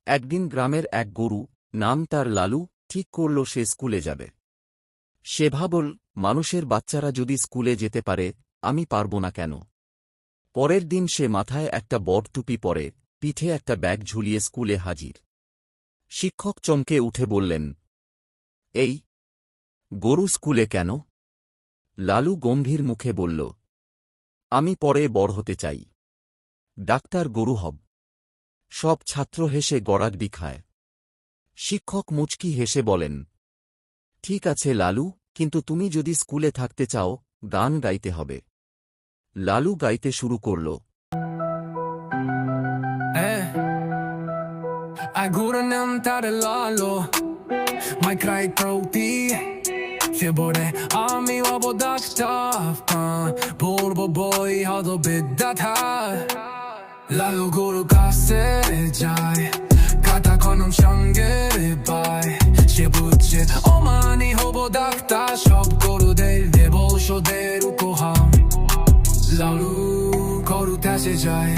একদিন গ্রামের এক গরু, নাম তার লালু, ঠিক করল সে স্কুলে যাবে। সে ভাবল, মানুষের বাচ্চারা যদি স্কুলে যেতে পারে, আমি পারব না কেন? পরের দিন সে মাথায় একটা বড় টুপি পরে, পিঠে একটা ব্যাগ ঝুলিয়ে স্কুলে হাজির। শিক্ষক চমকে উঠে বললেন, এই গরু স্কুলে কেন? লালু গম্ভীর মুখে বলল, আমি পরে বড় হতে চাই, ডাক্তার গরু হব। সব ছাত্র হেসে গড়াগড়ি খায়। শিক্ষক মুচকি হেসে বলেন, ঠিক আছে লালু, কিন্তু তুমি যদি স্কুলে থাকতে চাও, গান গাইতে হবে। লালু গাইতে শুরু করল। Augură-ne-mi lalo, mai crai prouti, ce bore ami wabo dakta, borbo boy hado bedata, lalo guru kase jai, kata konum shangere bai, ce bucce omani hobo dakta, shop guru del debo shoderu koham, lalu guru tase jai.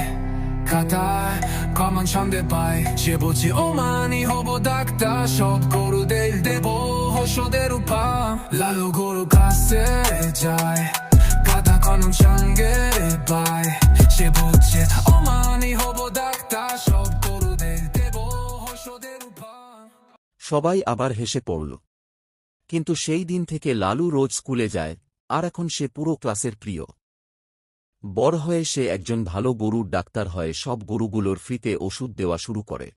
Katar, kaman şande bay Şeboçi omani hobo dakta Şop koru del debo hoşo derupa Lalo goru kase jay Kata kanım şangere bay Şeboçi omani hobo dakta Şop koru del debo hoşo derupa সবাই আবার হেসে পড়ল। কিন্তু সেই দিন থেকে লালু রোজ স্কুলে যায়, আর এখন সে পুরো ক্লাসের প্রিয়। বড় হয়ে সে একজন ভালো গরুর ডাক্তার হয়, সব গরুগুলোর ফ্রিতে ওষুধ দেওয়া শুরু করে।